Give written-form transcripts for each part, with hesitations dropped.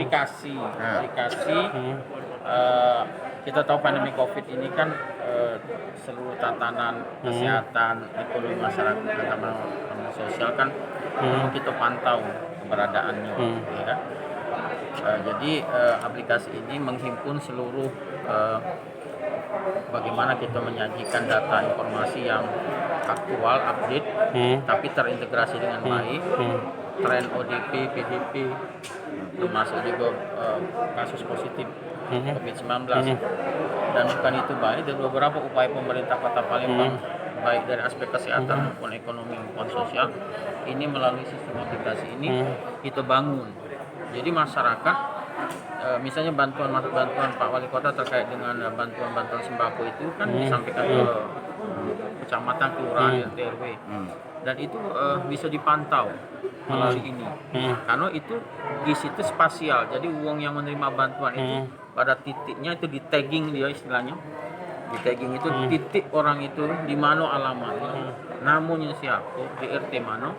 Aplikasi kita tahu pandemi COVID ini kan seluruh tatanan kesehatan, ekonomi masyarakat, terutama sosial kan kita pantau keberadaannya, ya kan? Jadi aplikasi ini menghimpun seluruh bagaimana kita menyajikan data informasi yang aktual, update, tapi terintegrasi dengan baik, tren ODP, PDP, termasuk juga kasus positif COVID-19, dan bukan itu baik, dan beberapa upaya pemerintah Kota Palembang baik dari aspek kesehatan maupun ekonomi maupun sosial ini melalui sistem aplikasi ini kita bangun. Jadi masyarakat misalnya bantuan Pak Wali Kota terkait dengan bantuan sembako itu kan disampaikan ke kecamatan, kelurahan, RT, RW, dan itu bisa dipantau melalui ini, karena itu di situ spasial. Jadi uang yang menerima bantuan itu pada titiknya itu di tagging, dia istilahnya di tagging itu titik orang itu di mana alamatnya, namanya siapa, di RT mana,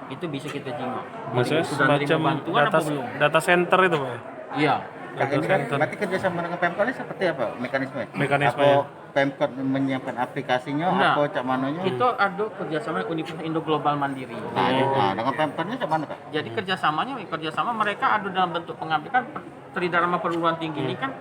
itu bisa kita jingok. Maksudnya sudah menerima bantuan data, apa belum? data center itu Pak? Iya. Ini kan berarti kerjasama dengan Pemkot ini seperti apa mekanisme? Mekanismenya? Apa Pemkot menyiapkan aplikasinya, Nah, apa cak mananya? Kita ada kerjasama Universitas Indo Global Mandiri. Nah, dengan Pemkotnya cak mana Kak? Jadi kerjasama mereka ada dalam bentuk pengabdian. Tridharma perguruan tinggi ini kan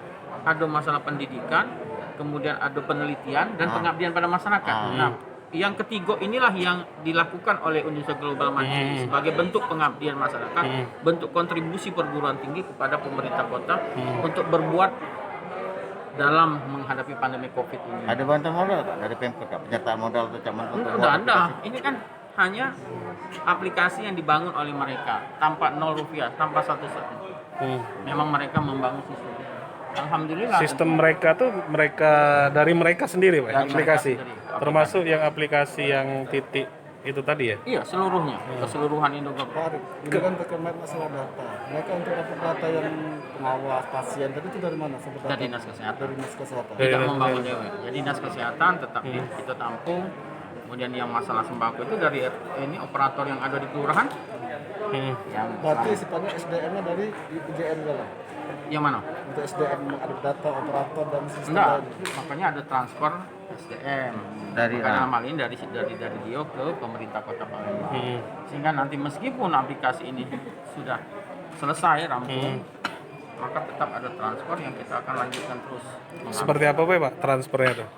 ada masalah pendidikan, kemudian ada penelitian dan pengabdian pada masyarakat. Nah, yang ketiga inilah yang dilakukan oleh Universitas Global Mandiri sebagai bentuk pengabdian masyarakat, bentuk kontribusi perguruan tinggi kepada pemerintah kota untuk berbuat dalam menghadapi pandemi COVID ini. Ada bantuan modal Kak dari Pemkot Kak? Penyertaan modal atau cak mana? Udah ada. Ini kan hanya aplikasi yang dibangun oleh mereka tanpa 0 rupiah, tanpa satu sen. Memang mereka membangun sistem. Alhamdulillah. Sistem mereka tuh dari mereka sendiri Pak, Dari aplikasi. mereka sendiri. Termasuk yang aplikasi yang titik itu tadi ya? Iya, seluruhnya, keseluruhan Indonesia. Pak, ini kan terkait masalah data. Mereka untuk dapat data yang pengawas pasien tadi itu dari mana? Dari Dinas Kesehatan. Dari Dinas Kesehatan. Tidak membangun dewe. Jadi Dinas Kesehatan tetap kita tampung. Kemudian yang masalah sembako itu dari ini operator yang ada di kelurahan. Yang Berarti sifatnya SDM-nya dari IPJN lah. yang mana? Untuk SDM ada data operator dan sistem. Enggak, makanya ada transfer SDM Dari amal ini dari dia ke pemerintah Kota Palembang. Sehingga nanti meskipun aplikasi ini sudah selesai rampung, maka tetap ada transfer yang kita akan lanjutkan terus. Seperti apa Pak transfernya tuh?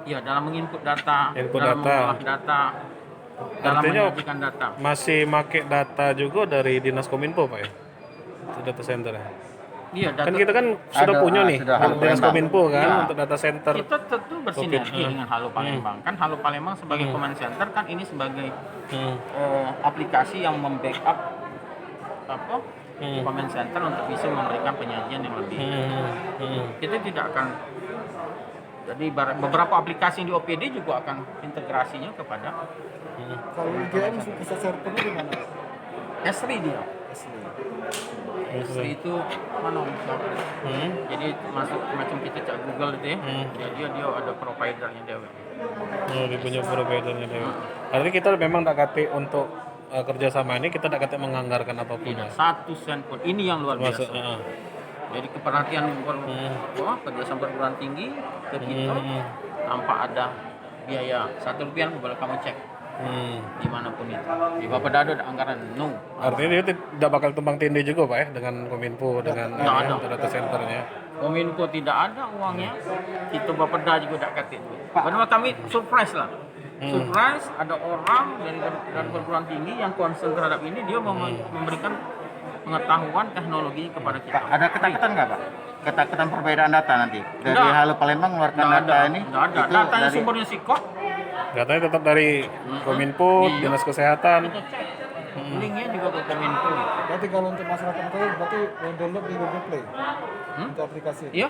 Iya, dalam menginput data, Input dalam data. mengolah data, dalam Artinya menyajikan data. masih make data juga dari Dinas Kominfo Pak ya? Itu data center ya? Iya, data. Kan kita kan sudah punya nih sudah Halo Dinas Palembang. Kominfo kan Iya. untuk data center. Kita tentu bersinergi dengan Halo Palembang. Kan Halo Palembang sebagai command center kan ini sebagai aplikasi yang membackup command center untuk bisa memberikan penyajian yang lebih. Kita tidak akan, jadi beberapa aplikasi yang di OPD juga akan integrasinya kepada Kalau IPJN pusat servernya di mana? S3 dia. S3 itu mana? Jadi masuk macam kita cek Google itu ya. Dia ada providernya dia. Oh, dia punya providernya Dewa. Artinya kita memang tak kate untuk kerjasama ini kita tak kate menganggarkan apapun. Tidak satu sen pun. Ini yang luar biasa. Termasuk, Jadi keperhatian kerjasama perguruan tinggi ke kita tanpa ada biaya 1 rupiah boleh kamu cek dimanapun itu. Di Bapak Dado ada anggaran no. Artinya dia tidak bakal tumpang tindih juga Pak ya dengan Kominfo dengan ada. data centernya. Kominfo tidak ada uangnya, kita Bapeda juga tidak kate. Benar kami surprise lah. Surprise ada orang dari perguruan tinggi yang concern terhadap ini, dia memberikan pengetahuan teknologi kepada kita. Ada ketakutan nggak Pak? Ketakutan perbedaan data nanti dari Nggak. Halo Palembang mengeluarkan data ini? Nggak ada. Itu Datanya dari sumbernya Sikot. Datanya tetap dari Kominfo, Iya. Dinas Kesehatan. Kita cek. linknya juga ke Kominfo. Berarti kalau untuk masyarakat itu berarti download di Google Play untuk aplikasi. Iya.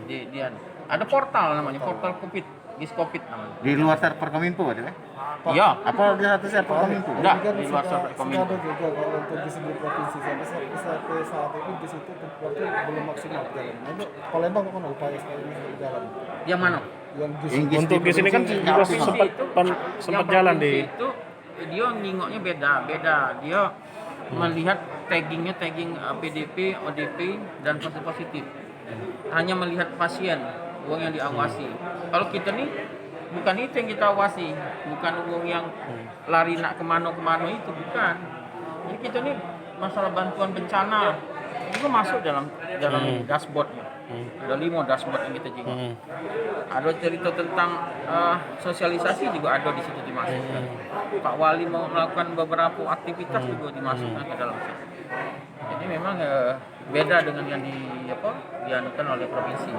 Dia ada portal namanya, portal Covid, Covid namanya. Di luar server Kominfo ada ya? Iya. Apa di satu server Kominfo? Enggak, Ini kan di luar server sudah Kominfo. ada juga kalau untuk di sini provinsi sampai saat ini di situ berarti belum maksimal jalan. Untuk Palembang mana upaya supaya ini berjalan? Yang mana? Yang di Yang Untuk di sini kan provinsi juga nggak sempat sempat jalan di itu dia nyingoknya beda. Dia melihat tagging PDP, ODP dan kasus positif. Hanya melihat pasien, uang yang diawasi. Kalau kita nih bukan itu yang kita awasi, bukan uang yang lari nak kemana itu bukan. Jadi kita nih masalah bantuan bencana itu masuk dalam dashboardnya. Ada 5 dashboard yang kita jenguk. Ada cerita tentang sosialisasi juga ada di situ dimasukkan. Pak Wali mau melakukan beberapa aktivitas juga dimasukkan ke dalam situ. Jadi memang beda dengan yang dianukan oleh provinsi.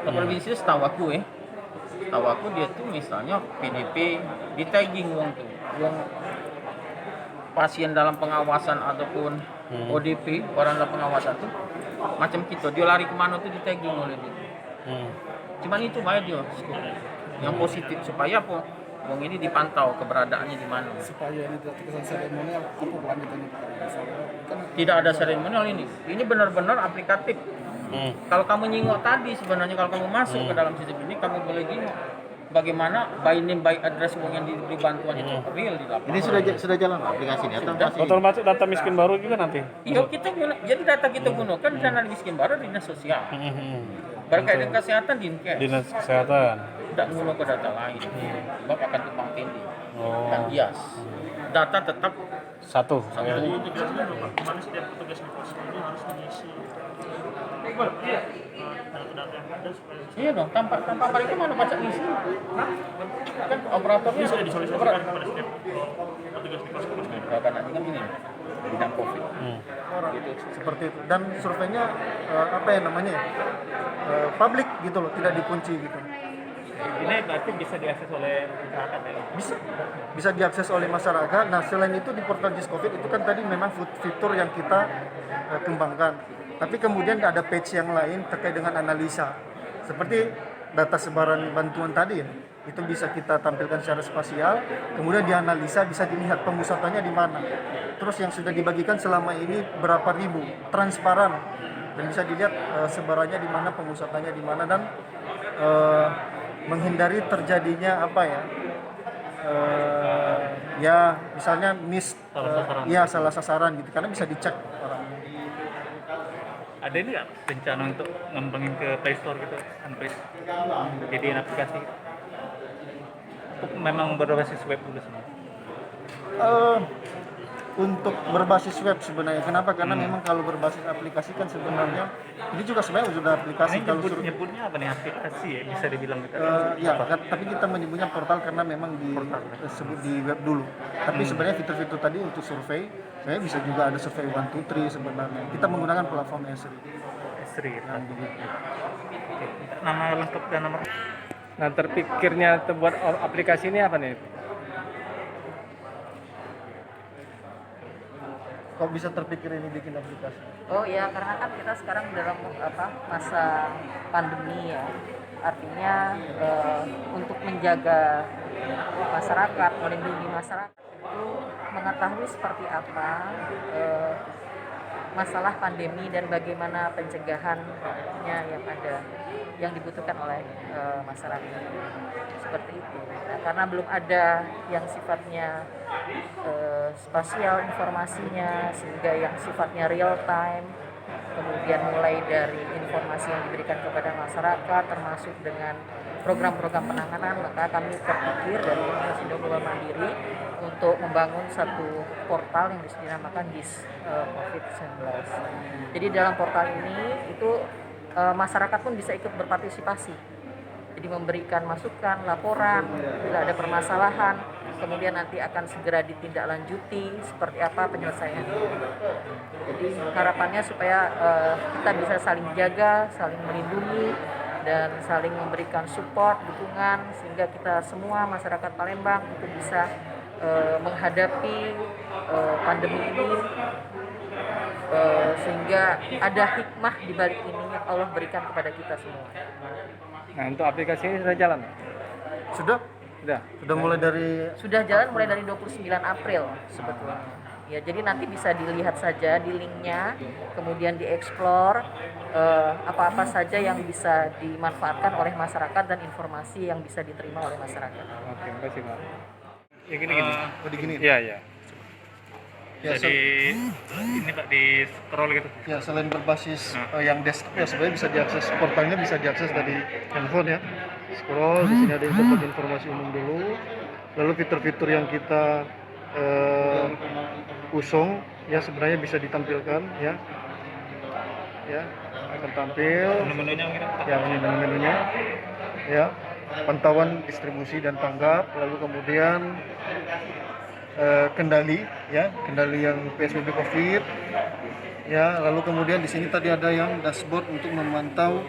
Kalau provinsi setahu aku dia tuh misalnya PDP di tagging uang pasien dalam pengawasan ataupun ODP orang dalam pengawasan tuh macam kita, dia lari kemana tuh di tagging oleh dia. Cuman itu bayar dia yang positif supaya apa uang ini dipantau keberadaannya di mana. supaya ini tidak terkesan seremonial apa kelanjutannya kan Tidak ada seremonial ini benar-benar aplikatif. Kalau kamu nyingok tadi sebenarnya kalau kamu masuk ke dalam sistem ini kamu boleh nyingok bagaimana by name by address uang yang diberi bantuan itu real di lapangan. Ini sudah jalan aplikasi ini atau masih? otomatis data miskin baru juga nanti. Iya kita jadi data kita gunakan dana miskin baru dinas sosial. Berkaitan kesehatan dinkes. Dinas kesehatan. Tidak guna ke data lain. Sebab akan tumpang tindih. Oh. Dan bias. Data tetap Satu. satu. Mana setiap petugas di pos ini harus mengisi data-data yang ada supaya Iya dong, tanpa mereka mana baca ngisi? Kan operatornya sudah disosialisasikan kepada setiap petugas di pos ini. Bahkan nanti kan ini bidang COVID. orang seperti itu dan surveinya apa ya namanya publik gitu loh, tidak dikunci gitu. Ini berarti bisa diakses oleh masyarakat ya? Bisa diakses oleh masyarakat. Nah selain itu di portal Covid itu kan tadi memang fitur yang kita kembangkan, tapi kemudian ada page yang lain terkait dengan analisa seperti data sebaran bantuan tadi ya, itu bisa kita tampilkan secara spasial, kemudian dianalisa, bisa dilihat pemusatannya di mana, terus yang sudah dibagikan selama ini berapa ribu, transparan, dan bisa dilihat sebarannya di mana, pemusatannya di mana, dan menghindari terjadinya apa ya, ya misalnya salah sasaran gitu, karena bisa dicek orangnya. Ada ini nggak rencana untuk ngembangin ke Play Store gitu, Android, jadiin aplikasi? Memang berbasis web dulu semua. Untuk berbasis web sebenarnya, kenapa? Karena memang kalau berbasis aplikasi kan sebenarnya ini juga sebenarnya sudah aplikasi. Ini Kalau nyebutnya apa nih, aplikasi ya, bisa dibilang gitu. ya, tapi kita menyebutnya portal karena memang disebut di web dulu. Tapi sebenarnya fitur-fitur tadi untuk survei, saya bisa juga ada survei 123 sebenarnya. Kita menggunakan platform Esri. Esri gitu. Nama lengkap dan nomor. Nah, terpikirnya buat aplikasi ini apa nih? Kok bisa terpikir ini bikin aplikasi? Oh ya, karena kan kita sekarang dalam masa pandemi ya. Artinya untuk menjaga masyarakat, melindungi masyarakat itu mengetahui seperti apa masalah pandemi dan bagaimana pencegahannya yang dibutuhkan oleh masyarakat. Seperti itu. Nah, karena belum ada yang sifatnya spasial informasinya, sehingga yang sifatnya real time, kemudian mulai dari informasi yang diberikan kepada masyarakat termasuk dengan program-program penanganan, maka kami terpikir dari Universitas Global Mandiri untuk membangun satu portal yang dinamakan GIS COVID-19. Jadi dalam portal ini itu masyarakat pun bisa ikut berpartisipasi. Jadi memberikan masukan, laporan bila ada permasalahan, kemudian nanti akan segera ditindaklanjuti seperti apa penyelesaiannya. Jadi harapannya supaya kita bisa saling jaga, saling melindungi, dan saling memberikan support, dukungan, sehingga kita semua masyarakat Palembang itu bisa menghadapi pandemi ini, sehingga ada hikmah di balik ini yang Allah berikan kepada kita semua. Nah, untuk aplikasi ini sudah jalan? Sudah Sudah. mulai dari Sudah jalan mulai dari 29 April sebetulnya. Ya, jadi nanti bisa dilihat saja di linknya, kemudian dieksplor apa-apa saja yang bisa dimanfaatkan oleh masyarakat dan informasi yang bisa diterima oleh masyarakat. Oke, makasih Pak. Ya gini. begini. Iya, iya. Ya, Ini Pak di scroll gitu. ya selain berbasis yang desktop ya sebenarnya bisa diakses, portalnya bisa diakses dari handphone ya. Scroll di sini ada informasi umum dulu, lalu fitur-fitur yang kita usung ya sebenarnya bisa ditampilkan ya akan tampil Menu-menunya mungkin. ya, ini menu-menunya ya, pantauan distribusi dan tanggap, lalu kemudian kendali yang PSBB COVID ya, lalu kemudian di sini tadi ada yang dashboard untuk memantau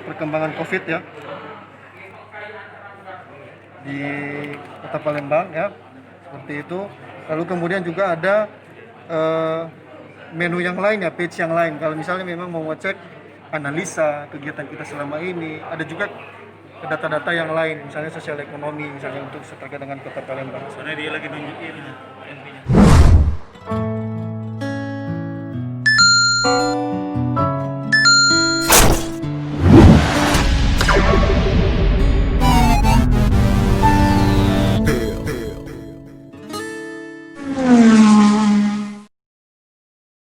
perkembangan COVID ya di Kota Palembang ya, seperti itu. Lalu kemudian juga ada menu yang lain ya, page yang lain. Kalau misalnya memang mau ngecek analisa kegiatan kita selama ini, ada juga data-data yang lain, misalnya sosial ekonomi, misalnya untuk terkait dengan Kota Palembang. Soalnya dia lagi nunjukin intinya.